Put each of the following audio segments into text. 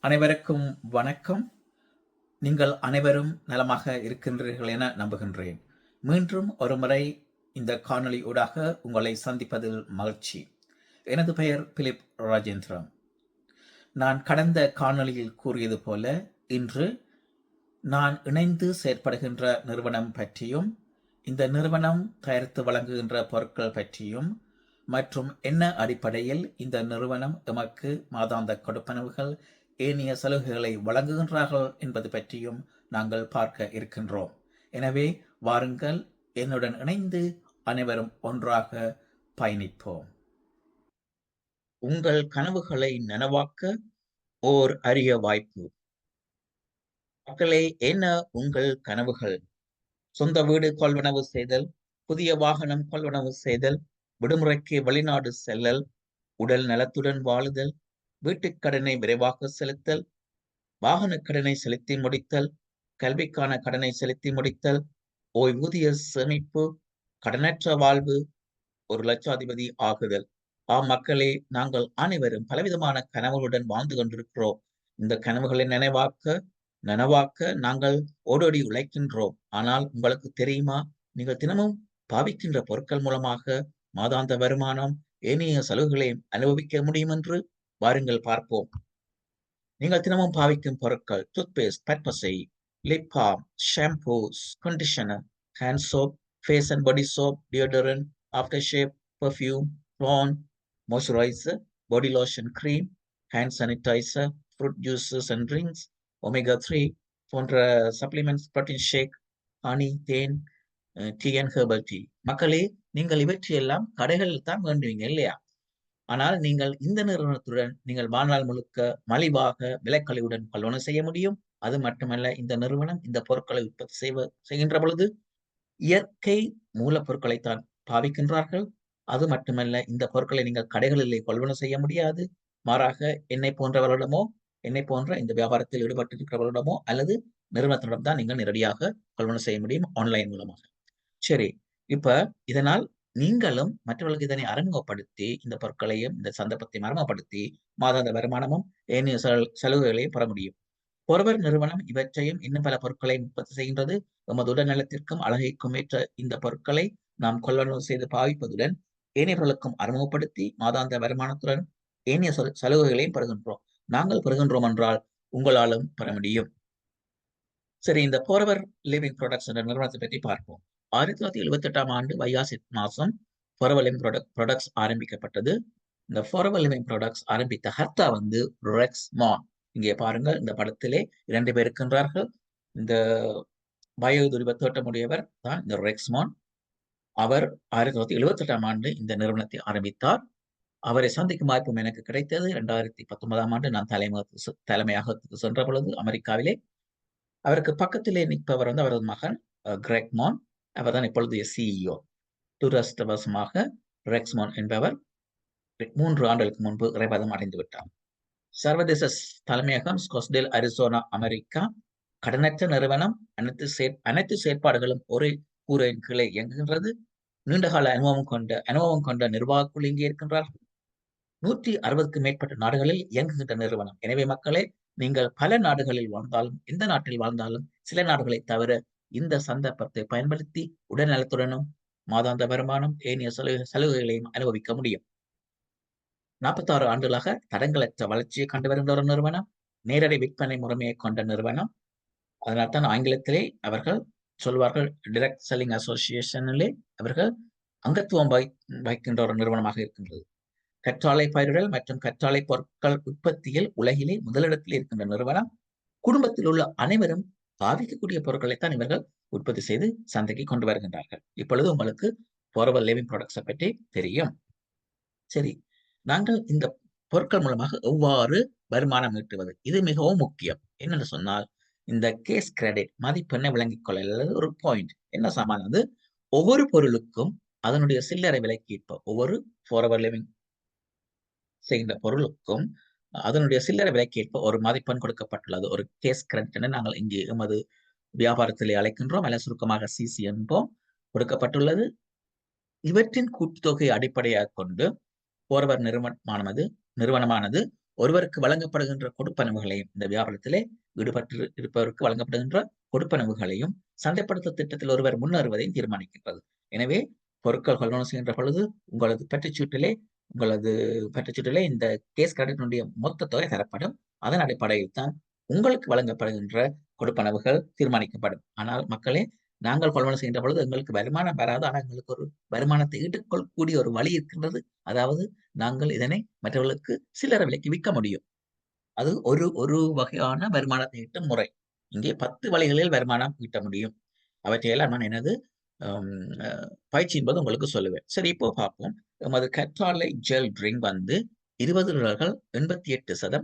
அனைவருக்கும் வணக்கம். நீங்கள் அனைவரும் நலமாக இருக்கின்றீர்கள் என நம்புகின்றேன். மீண்டும் ஒருமுறை இந்த காணொளி ஊடாக உங்களை சந்திப்பதில் மகிழ்ச்சி. எனது பெயர் பிலிப் ராஜேந்திரன். நான் கடந்த காணொளியில் கூறியது போல, இன்று நான் இணைந்து செயற்படுகின்ற நிறுவனம் பற்றியும், இந்த நிறுவனம் தயாரித்து வழங்குகின்ற பொருட்கள் பற்றியும், மற்றும் என்ன அடிப்படையில் இந்த நிறுவனம் எமக்கு மாதாந்த கொடுப்பனவுகள், ஏனைய சலுகைகளை வழங்குகின்றார்கள் என்பது பற்றியும் நாங்கள் பார்க்க இருக்கின்றோம். எனவே வாருங்கள், என்னுடன் இணைந்து அனைவரும் ஒன்றாக பயணிப்போம். உங்கள் கனவுகளை நனவாக்க ஓர் அரிய வாய்ப்பு. மக்களே, என்ன உங்கள் கனவுகள்? சொந்த வீடு கொள்வனவு செய்தல், புதிய வாகனம் கொள்வனவு செய்தல், விடுமுறைக்கு வெளிநாடு செல்லல், உடல் நலத்துடன் வாழுதல், வீட்டுக் கடனை விரைவாக செலுத்தல், வாகன கடனை செலுத்தி முடித்தல், கல்விக்கான கடனை செலுத்தி முடித்தல், ஓய்வூதிய சேமிப்பு, கடனற்ற வாழ்வு, ஒரு லட்சாதிபதி ஆகுதல். ஆம் மக்களே, நாங்கள் அனைவரும் பலவிதமான கனவுகளுடன் வாழ்ந்து கொண்டிருக்கிறோம். இந்த கனவுகளை நனவாக்க நாங்கள் ஓடோடி உழைக்கின்றோம். ஆனால் உங்களுக்கு தெரியுமா, நீங்கள் தினமும் பாவிக்கின்ற பொருட்கள் மூலமாக மாதாந்த வருமானம், ஏனைய சலுகைகளையும் அனுபவிக்க முடியும் என்று வாருங்கள் பார்ப்போம். நீங்கள் தினமும் பாவிக்கும் பொருட்கள்: டூத்பேஸ்ட், பற்பசை, lip balm, shampoos, conditioner, hand soap, face and body soap, deodorant, aftershave, perfume, cologne, moisturiser, body lotion, cream, hand sanitiser, fruit juices and drinks, omega 3 போன்ற சப்ளிமெண்ட்ஸ், புரோட்டீன் ஷேக், ஹனி, தேன், tea and herbal tea. மக்களே, நீங்கள் இவற்றையெல்லாம் கடைகளில் தான் வேண்டுவீங்க இல்லையா? ஆனால் நீங்கள் இந்த நிறுவனத்துடன் நீங்கள் வாழ்நாள் முழுக்க மலிவாக விலைக்கழிவுடன் கொள்வனவு செய்ய முடியும். அது மட்டுமல்ல, இந்த நிறுவனம் இந்த பொருட்களை உற்பத்தி செய்கின்ற பொழுது இயற்கை மூலப்பொருட்களைத்தான் பாவிக்கின்றார்கள். அது மட்டுமல்ல, இந்த பொருட்களை நீங்கள் கடைகளிலே கொள்வனவு செய்ய முடியாது. மாறாக என்னை போன்ற இந்த வியாபாரத்தில் ஈடுபட்டிருக்கிறவர்களிடமோ அல்லது நிறுவனத்திடம் தான் நீங்கள் நேரடியாக கொள்வனவு செய்ய முடியும், ஆன்லைன் மூலமாக. சரி, இப்ப இதனால் நீங்களும் மற்றவர்களுக்கு இதனை அறிமுகப்படுத்தி, இந்த பொருட்களையும் இந்த சந்தர்ப்பத்தையும் அறிமுகப்படுத்தி மாதாந்த வருமானமும் ஏனைய சலுகைகளையும் பெற முடியும். ஒருவர் நிறுவனம் இவற்றையும் இன்னும் பல பொருட்களையும் உற்பத்தி செய்கின்றது. எமது உடல் நலத்திற்கும் அழகிற்கும் ஏற்ற இந்த பொருட்களை நாம் கொள்வனவு செய்து பாவிப்பதுடன் ஏனையவர்களுக்கும் அறிமுகப்படுத்தி மாதாந்த வருமானத்துடன் ஏனைய சலுகைகளையும் பெறுகின்றோம். நாங்கள் பெறுகின்றோம் என்றால் உங்களாலும் பெற முடியும். சரி, இந்த ஃபாரெவர் லிவிங் ப்ராடக்ட்ஸ் என்ற நிறுவனத்தை பற்றி பார்ப்போம். 1978ஆம் ஆண்டு வைகாசி மாதம் ஃபாரெவர் லிவிங் ப்ராடக்ட்ஸ் ஆரம்பிக்கப்பட்டது. இந்த ஃபாரெவர் லிவிங் ப்ராடக்ட்ஸ் ஆரம்பித்த கர்த்தா வந்து ரெக்ஸ்மான். இங்கே பாருங்கள், இந்த படத்திலே 2 பேர் இருக்கின்றார்கள். இந்த வயோதிப தோற்றமுடையவர் தான் இந்த ரெக்ஸ்மான். அவர் 1978ஆம் ஆண்டு இந்த நிறுவனத்தை ஆரம்பித்தார். அவரை சந்திக்கும் வாய்ப்பும் எனக்கு கிடைத்தது. 2019ஆம் ஆண்டு நான் தலைமையகத்துக்கு சென்ற பொழுது அமெரிக்காவிலே அவருக்கு பக்கத்திலே நிற்பவர் வந்து அவரது மகன் கிரெக்மான். அவர்தான் இப்பொழுதைய சிஇஓ. துரதிர்ஷ்டவசமாக ரெக்ஸ்மான் என்பவர் 3 ஆண்டுகளுக்கு முன்பு இறைபதம் அடைந்து விட்டார். சர்வதேச தலைமையகம் ஸ்கொட்ஸ்டேல், அரிசோனா, அமெரிக்கா. கடனற்ற நிறுவனம். அனைத்து செயற்பாடுகளும் ஒரே கூரையின் கீழே இயங்குகின்றது. நீண்டகால அனுபவம் கொண்ட நிர்வாக குழு இங்கே இருக்கின்றார்கள். 160க்கும் மேற்பட்ட நாடுகளில் இயங்குகின்ற நிறுவனம். எனவே மக்களே, நீங்கள் பல நாடுகளில் வாழ்ந்தாலும், எந்த நாட்டில் வாழ்ந்தாலும், சில நாடுகளை தவிர இந்த சந்தர்ப்பத்தை பயன்படுத்தி உடல் நலத்துடனும் மாதாந்த வருமானம், ஏனைய சலுகைகளையும் அனுபவிக்க முடியும். 46 ஆண்டுகளாக தடங்களற்ற வளர்ச்சியை கண்டு வருகின்ற ஒரு நிறுவனம். நேரடி விற்பனை முறைமையை கொண்ட நிறுவனம். அதனால்தான் ஆங்கிலத்திலே அவர்கள் சொல்வார்கள், டைரக்ட் செல்லிங் அசோசியேஷனிலே அவர்கள் அங்கத்துவம் வகிக்கின்ற ஒரு நிறுவனமாக இருக்கின்றது. கற்றாழை பயிரிடல் மற்றும் கற்றாழை பொருட்கள் உற்பத்தியில் உலகிலே முதலிடத்தில் இருக்கின்ற நிறுவனம். குடும்பத்தில் உள்ள அனைவரும் பாவிக்கக்கூடிய பொருட்களைத்தான் இவர்கள் உற்பத்தி செய்து சந்தைக்கு கொண்டு வருகின்றார்கள். இப்பொழுது உங்களுக்கு ஃபாரெவர் லிவிங் ப்ராடக்ட்ஸை பற்றி தெரியும். சரி, நாங்கள் இந்த பொருட்கள் மூலமாக எவ்வாறு வருமானம் ஈட்டுவது? இது மிகவும் முக்கியம். என்னென்று சொன்னால், இந்த கேஸ் கிரெடிட் மதிப்பெண்ணை விளங்கிக் கொள்ள ஒரு பாயிண்ட் என்ன சமானது, ஒவ்வொரு பொருளுக்கும் அதனுடைய சில்லறை விலைக்கு ஏற்ப, ஒவ்வொரு ஃபாரெவர் லிவிங் செய்கின்ற பொருளுக்கும் அதனுடைய சில்லறை விலைக்கு ஏற்ப ஒரு மதிப்பெண் கொடுக்கப்பட்டுள்ளது. ஒரு கேஸ் கிரெடிட் என நாங்கள் இங்கே எமது வியாபாரத்திலே அழைக்கின்றோம், அல்ல சுருக்கமாக சிசி என்போம், கொடுக்கப்பட்டுள்ளது. இவற்றின் கூட்டுத்தொகை அடிப்படையாக கொண்டு ஃபாரெவர் நிறுவனமானது ஒருவருக்கு வழங்கப்படுகின்ற கொடுப்பனவுகளையும் இந்த வியாபாரத்திலே ஈடுபட்டு இருப்பவருக்கு வழங்கப்படுகின்ற கொடுப்பனவுகளையும் சந்தைப்படுத்த திட்டத்தில் ஒருவர் முன்னேறுவதையும் தீர்மானிக்கின்றது. எனவே பொருட்கள் கொள்வனவு செய்கின்ற பொழுது உங்களது பற்றுச்சீட்டிலே இந்த கேஸ் கிரெடிட்டினுடைய மொத்த தொகை தரப்படும். அதன் அடிப்படையில் தான் உங்களுக்கு வழங்கப்படுகின்ற கொடுப்பனவுகள் தீர்மானிக்கப்படும். ஆனால் மக்களே, நாங்கள் கொள்வனவு செய்கின்ற பொழுது எங்களுக்கு வருமானம் வராது. ஆனால் எங்களுக்கு ஒரு வருமானத்தை ஈட்டிக்கொள்ளக்கூடிய ஒரு வழி இருக்கின்றது. அதாவது நாங்கள் இதனை மற்றவர்களுக்கு சில்லறை விலைக்கு விற்க முடியும். அது ஒரு வகையான வருமானத்தை ஈட்டும் முறை. இங்கே 10 வழிகளில் வருமானம் ஈட்ட முடியும். அவற்றையெல்லாம் நான் எனது அம் அ பயிற்சியின் போது உங்களுக்கு சொல்லுவேன். சரி, இப்போ பார்ப்போம். எமது கற்றாழை ஜெல் ட்ரிங்க் வந்து $20 88%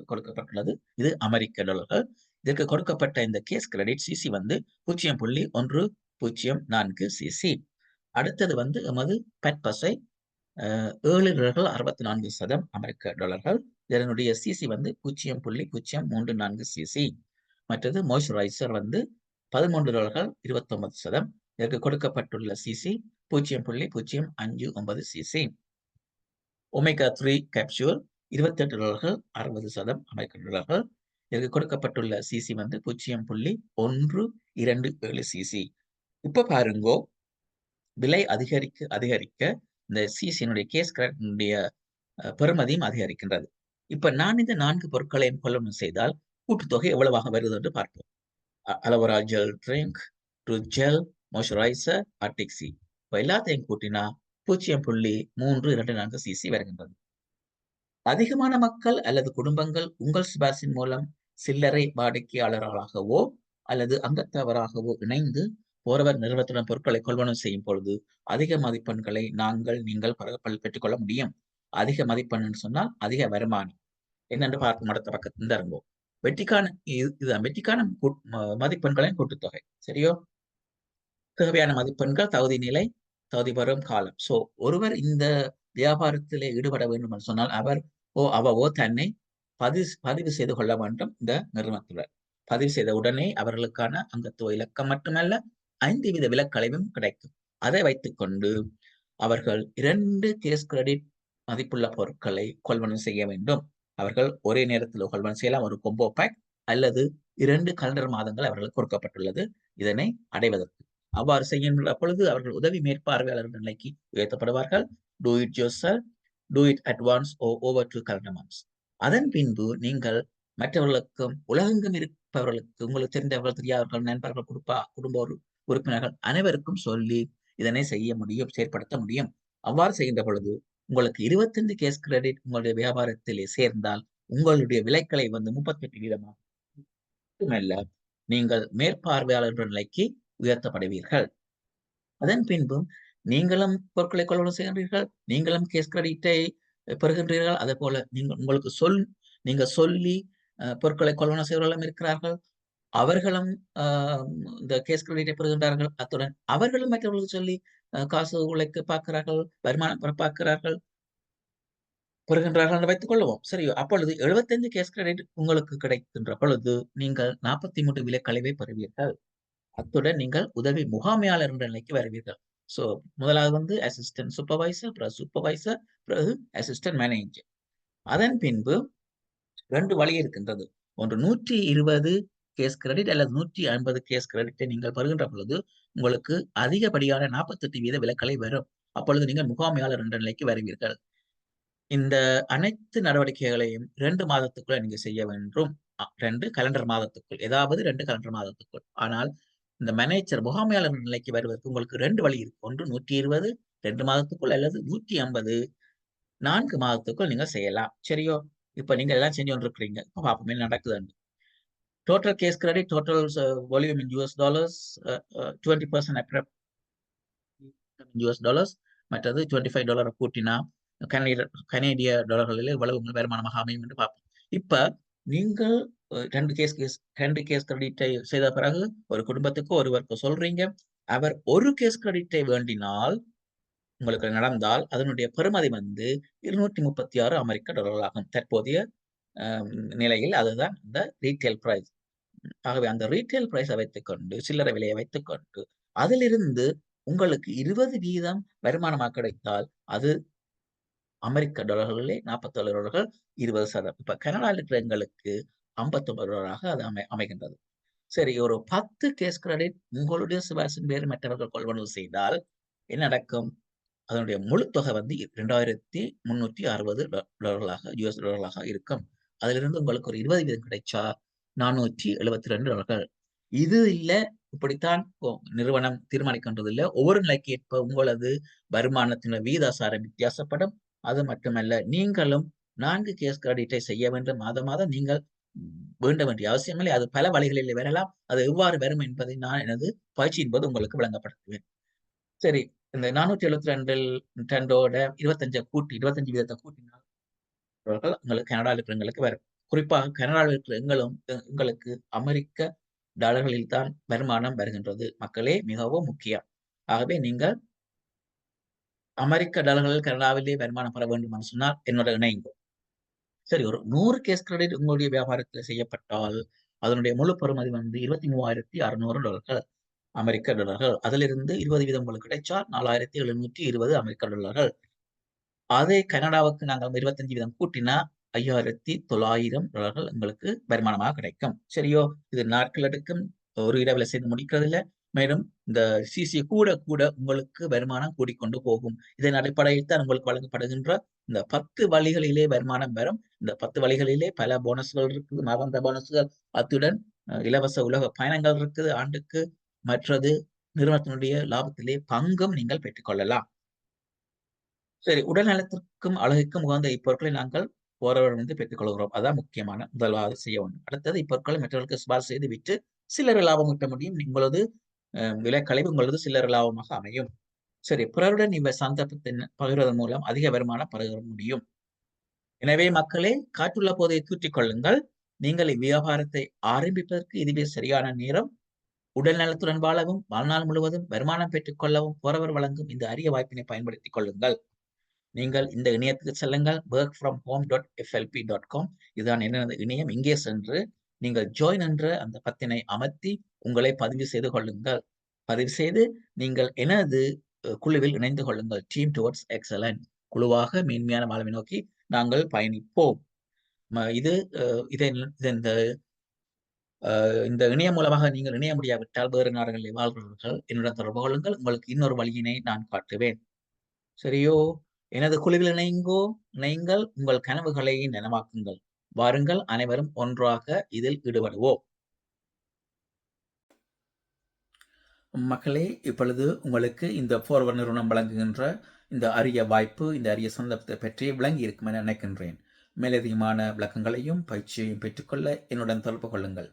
கொடுக்கப்பட்டுள்ளது. இது அமெரிக்க டாலர்கள். இதற்கு கொடுக்கப்பட்ட இந்த கேஸ் கிரெடிட் சிசி வந்து 0.104 சிசி. அடுத்தது வந்து எமது பற்பசை $7.64 அமெரிக்க டாலர்கள். இதனுடைய சிசி வந்து 0.034 சிசி. மற்றது மாய்ஸ்சரைசர் வந்து $13.29. இதற்கு கொடுக்கப்பட்டுள்ள சிசி 0.059 சிசி. ஒமேகா 3 கேப்சூல் $28.60 அமெரிக்க டாலர்கள். இதற்கு கொடுக்கப்பட்டுள்ள சிசி வந்து 0.127 சிசி. இப்ப பாருங்கோ, விலை அதிகரிக்க அதிகரிக்க இந்த சிசியினுடைய கேஸ் கிரெடிட்டினுடைய பெறுமதியும் அதிகரிக்கின்றது. இப்ப நான் இந்த 4 பொருட்களையும் கொள்வனவு செய்தால் கூட்டுத்தொகை எவ்வளவாக வருது என்று பார்ப்போம். Aloe vera gel drink, truth gel, moisturiser, Arctic C. இப்ப எல்லாத்தையும் கூட்டினா 0.324 சிசி வருகின்றது. அதிகமான மக்கள் அல்லது குடும்பங்கள் உங்கள் சிபாரிசின் மூலம் சில்லறை வாடிக்கையாளர்களாகவோ அல்லது அங்கத்தவராகவோ இணைந்து போறவர் நிறுவனத்துடன் பொருட்களை கொள்வனவு செய்யும் பொழுது அதிக மதிப்பெண்களை நீங்கள் பெற்றுக்கொள்ள முடியும். அதிக மதிப்பெண் சொன்னால் அதிக வருமானம் என்னென்று பார்க்கும் அடுத்த பக்கத்துல இருங்கோ. வெற்றிக்கான மதிப்பெண்களின் கூட்டுத்தொகை. சரியோ? தேவையான மதிப்பெண்கள், தகுதி நிலை, தகுதி பெறும் காலம். சோ ஒருவர் இந்த வியாபாரத்திலே ஈடுபட வேண்டும் என்று சொன்னால் அவவோ தன்னை பதிவு செய்து கொள்ள வேண்டும் இந்த நிறுவனத்துடன். பதிவு செய்த உடனே அவர்களுக்கான அங்கத்துவ இலக்கம் மட்டுமல்ல 5 வித விலக்களையும் கிடைக்கும். அதை வைத்துக்கொண்டு அவர்கள் 2 கேஸ் கிரெடிட் மதிப்புள்ள பொருட்களை கொள்வனவு செய்ய வேண்டும். அவர்கள் ஒரே நேரத்தில் கொள்வனவு செய்யலாம். ஒரு கொம்போ பேக் அல்லது 2 கலண்டர் மாதங்கள் அவர்களுக்கு கொடுக்கப்பட்டுள்ளது இதனை அடைவதற்கு. அவ்வாறு செய்கின்ற பொழுது அவர்கள் உதவி மேற்பார்வையாளர் நிலைக்கு உயர்த்தப்படுவார்கள். Do it yourself, do it at once over 2 calendar months. அதன் பின்பு நீங்கள் மற்றவர்களுக்கும் உலகெங்கும் இருப்பவர்களுக்கு உங்களுக்கு தெரிந்தவர்கள், தெரியாதவர்கள், நண்பர்கள், குடும்ப உறுப்பினர்கள் அனைவருக்கும் சொல்லி இதனை செய்ய முடியும், செயற்படுத்த முடியும். அவ்வாறு செய்கின்ற பொழுது உங்களுக்கு 25 கேஸ் கிரெடிட் உங்களுடைய வியாபாரத்திலே சேர்ந்தால் உங்களுடைய விலைக்களை வந்து 38% மட்டுமல்ல, நீங்கள் மேற்பார்வையாளர் என்ற நிலைக்கு உயர்த்தப்படுவீர்கள். அதன் பின்பும் நீங்களும் பொருட்களை கொள்வனவு செய்கின்றீர்கள். நீங்களும் கேஸ் கிரெடிட்டை பெறுகின்றீர்கள். அதேபோல நீங்க சொல்லி பொருட்களை கொள்வனவு செய்பவர்களும் இருக்கிறார்கள். அவர்களும் அ இந்த கேஸ் கிரெடிட்டை பெறுகின்றார்கள். அத்துடன் அவர்களும் மற்றவர்களுக்கு சொல்லி காசு உழைக்க பார்க்கிறார்கள், வருமானம் பெற பார்க்கிறார்கள், பெறுகின்றார்கள் என்று வைத்துக் கொள்ளுவோம். சரியோ? அப்பொழுது 75 கேஸ் கிரெடிட் உங்களுக்கு கிடைக்கின்ற பொழுது நீங்கள் 43 விலைக்கழிவை பெறுவீர்கள். அத்துடன் நீங்கள் உதவி முகாமையாளர் என்ற நிலைக்கு வருவீர்கள். சோ முதலாவது வந்து அசிஸ்டன்ட் சூப்பர்வைசர், பிறகு சூப்பர்வைசர், பிறகு அசிஸ்டன்ட் மேனேஜர். அதன் பின்பு 2 வழி இருக்கின்றது. ஒன்று 120 கேஸ் கிரெடிட் அல்லது 150 கேஸ் கிரெடிட்டை நீங்கள் பெறுகின்ற பொழுது உங்களுக்கு அதிகப்படியான 48% விலக்கலை வரும். அப்பொழுது நீங்கள் முகாமையாளர் என்ற நிலைக்கு வருவீர்கள். இந்த அனைத்து நடவடிக்கைகளையும் 2 மாதத்துக்குள்ள நீங்க செய்ய வேண்டும். 2 கலண்டர் மாதத்துக்குள். ஏதாவது 2 கலண்டர் மாதத்துக்குள். ஆனால் இந்த மேனேஜர் முகாமையாளர் நிலைக்கு வருவதற்கு உங்களுக்கு 2 வழி இருக்கு. ஒன்று 120 2 மாதத்துக்குள் அல்லது 150 4 மாதத்துக்குள் நீங்க செய்யலாம். சரியோ? இப்ப நீங்க எல்லாம் செஞ்சு கொண்டிருக்கிறீங்க. இப்ப பார்ப்போம் என்ன நடக்குதுன்னு. Total gas credit, total volume in US dollars, 20% approx US dollars, மற்றது $25 கூட்டினா கனேடிய டாலர்களில் எவ்வளவு வருமானமாக அமையும் என்று பார்ப்போம். இப்ப நீங்கள் 2 கேஸ் கிரெடிட்டை செய்த பிறகு ஒரு குடும்பத்துக்கு ஒருவருக்கு சொல்றீங்க. அவர் ஒரு கேஸ் கிரெடிட்டை வேண்டினால் உங்களுக்கு நடந்தால் அதனுடைய பெறுமதி வந்து $236 அமெரிக்க டாலர் ஆகும். தற்போதைய நிலையில் அதுதான் இந்த ரீட்டெயில் பிரைஸ். ஆகவே அந்த ரீட்டெயில் பிரைஸை வைத்துக்கொண்டு, சில்லறை விலையை வைத்துக்கொண்டு, அதிலிருந்து உங்களுக்கு 20% வருமானமாக கிடைத்தால் அது அமெரிக்க டாலர்களிலே $47, 20%. இப்ப கனடாவில் இருக்கிற எங்களுக்கு $59 அது அமைகின்றது. சரி, ஒரு 10 கேஸ் கிரெடிட் உங்களுடைய சிபாரிசின் பேரில் மற்றவர்கள் கொள்வனவு செய்தால் என்ன நடக்கும்? அதனுடைய முழு தொகை வந்து $2,360 யுஎஸ் டாலர்களாக இருக்கும். அதிலிருந்து உங்களுக்கு ஒரு 20% கிடைச்சா $472. இது இல்ல, இப்படித்தான் நிறுவனம் தீர்மானிக்கின்றது இல்ல. ஒவ்வொரு நிலைக்கு ஏற்ப உங்களது வருமானத்தின் விகிதாசாரம் வித்தியாசப்படும். அது மட்டுமல்ல, நீங்களும் 4 கேஸ் கிரெடிட்டை செய்ய வேண்டும். மாதம் நீங்கள் வேண்ட வேண்டிய அவசியமில்லை. அது பல வழிகளில் வரலாம். அது எவ்வாறு வரும் என்பதை நான் எனது பயிற்சியின் போது உங்களுக்கு விளங்கப்படுத்துவேன். சரி, இந்த 472 25 கூட்டி 25 வீதத்தை கூட்டினால் உங்களுக்கு கனடாவில் இருக்கிறவங்களுக்கு வரும். குறிப்பாக கனடாவில் இருக்கிற எங்களுக்கு அமெரிக்க டாலர்களில் தான் வருமானம் வருகின்றது. மக்களே, மிகவும் முக்கியம். ஆகவே நீங்கள் அமெரிக்க டாலர்களில் கனடாவிலே வருமானம் பெற வேண்டும் என்று சொன்னால் என்னோட இணையுங்கள். சரி, ஒரு 100 கேஸ் கிரெடிட் உங்களுடைய வியாபாரத்தில் செய்யப்பட்டால் அதனுடைய முழு பெறுமதி வந்து $23,600 அமெரிக்க டாலர்கள். அதிலிருந்து 20% உங்களுக்கு கிடைச்சால் $4,720 அமெரிக்க டாலர்கள். அதே கனடாவுக்கு நாங்கள் 25% கூட்டினா $5,900 உங்களுக்கு வருமானமாக கிடைக்கும். சரியோ? இது நாட்கள் எடுக்கும். ஒரு இரவுல செய்து முடிக்கிறதில்ல. மேலும் இந்த சிசி கூட உங்களுக்கு வருமானம் கூடிக்கொண்டு போகும். இதன் அடிப்படையில் தான் உங்களுக்கு வழங்கப்படுகின்ற இந்த 10 வழிகளிலே வருமானம் வரும். இந்த 10 வழிகளிலே பல போனஸ்கள் இருக்குது. மாதாந்த போனஸ்கள், அத்துடன் இலவச உலக பயணங்கள் இருக்குது ஆண்டுக்கு. மற்றது நிறுவனத்தினுடைய லாபத்திலே பங்கும் நீங்கள் பெற்றுக்கொள்ளலாம். சரி, உடல் நலத்திற்கும் அழகுக்கும் உகந்த இப்பொருட்களை நாங்கள் போறவரிடமிருந்து பெற்றுக்கொள்கிறோம். அதான் முக்கியமான முதலாவது செய்ய வேண்டும். அடுத்தது, இப்பொருட்களை மற்றவர்களுக்கு சிபாரிசு செய்து விற்று சில்லறை லாபம் ஈட்ட முடியும். உங்களது விலைக்கழிவு உங்களது சில்லறை லாபமாக அமையும். சரி, பிறருடன் இந்த சந்தர்ப்பத்தை பகிர்வதன் மூலம் அதிக வருமானம் பெற முடியும். எனவே மக்களே, காற்றுள்ள போதை தூற்றிக் கொள்ளுங்கள். நீங்கள் இவ்வியாபாரத்தை ஆரம்பிப்பதற்கு இதுவே சரியான நேரம். உடல் நலத்துடன் வாழவும், வாழ்நாள் முழுவதும் வருமானம் பெற்றுக் கொள்ளவும் போறவர் வழங்கும் இந்த அரிய வாய்ப்பினை பயன்படுத்திக் கொள்ளுங்கள். நீங்கள் இந்த இணையத்துக்கு செல்லுங்கள், workfromhome.flp.com. இதுதான் எனது இணையம். இங்கே சென்று நீங்கள் ஜாயின் என்ற அந்த பத்தினை அமர்த்தி உங்களை பதிவு செய்து கொள்ளுங்கள். பதிவு செய்து நீங்கள் எனது குழுவில் இணைந்து கொள்ளுங்கள். Team towards excellent. குழுவாக மேன்மையான வாழ்வை நோக்கி நாங்கள் பயணிப்போம். இது இந்த இணையம் மூலமாக நீங்கள் இணைய முடியாவிட்டால் வேறு நாடுகளில் வாழ்கிறவர்கள் என்னுடன் தொடர்பு கொள்ளுங்கள். உங்களுக்கு இன்னொரு வழியினை நான் காட்டுவேன். சரியோ? எனது குழுவில் இணையுங்கள். உங்கள் கனவுகளை நனவாக்குங்கள். வாருங்கள், அனைவரும் ஒன்றாக இதில் ஈடுபடுவோம். மக்களே, இப்பொழுது உங்களுக்கு இந்த போர்வர் நிறுவனம் வழங்குகின்ற இந்த அரிய வாய்ப்பு, இந்த அரிய சந்தர்ப்பத்தை பற்றி விளங்கி இருக்கும் என நினைக்கின்றேன். மேலதிகமான விளக்கங்களையும் பயிற்சியையும் பெற்றுக்கொள்ள என்னுடன் தொடர்பு கொள்ளுங்கள்.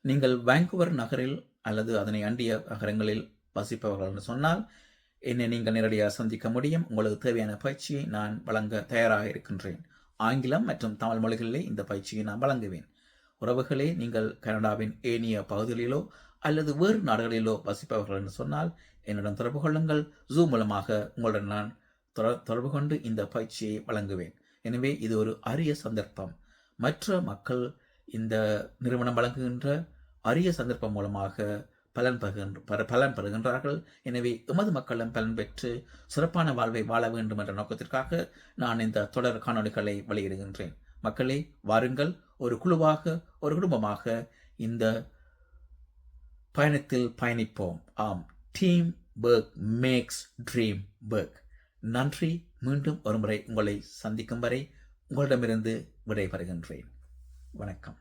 நீங்கள் வான்கூவர் நகரில் அல்லது அதனை அண்டிய நகரங்களில் வசிப்பவர்கள் என்று சொன்னால் என்னை நீங்கள் நேரடியாக சந்திக்க முடியும். உங்களுக்கு தேவையான பயிற்சியை நான் வழங்க தயாராக இருக்கின்றேன். ஆங்கிலம் மற்றும் தமிழ் மொழிகளிலே இந்த பயிற்சியை நான் வழங்குவேன். உறவுகளே, நீங்கள் கனடாவின் ஏனைய பகுதிகளிலோ அல்லது வேறு நாடுகளிலோ வசிப்பவர்கள் என்று சொன்னால் என்னுடன் தொடர்பு கொள்ளுங்கள். ஜூம் மூலமாக உங்களுடன் நான் தொடர்பு கொண்டு இந்த பயிற்சியை வழங்குவேன். எனவே இது ஒரு அரிய சந்தர்ப்பம். மற்ற மக்கள் இந்த நிறுவனம் வழங்குகின்ற அரிய சந்தர்ப்பம் மூலமாக பலன் பெறுகின்றார்கள். எனவே எமது மக்களும் பலன் பெற்று சிறப்பான வாழ்வை வாழ வேண்டும் என்ற நோக்கத்திற்காக நான் இந்த தொடர் காணொலிகளை வெளியிடுகின்றேன். மக்களே, வாருங்கள், ஒரு குழுவாக, ஒரு குடும்பமாக இந்த பயணத்தில் பயணிப்போம். ஆம், team work maths dream work. நன்றி. மீண்டும் ஒருமுறை உங்களை சந்திக்கும் வரை உங்களிடமிருந்து விடைபெறுகின்றேன். வணக்கம்.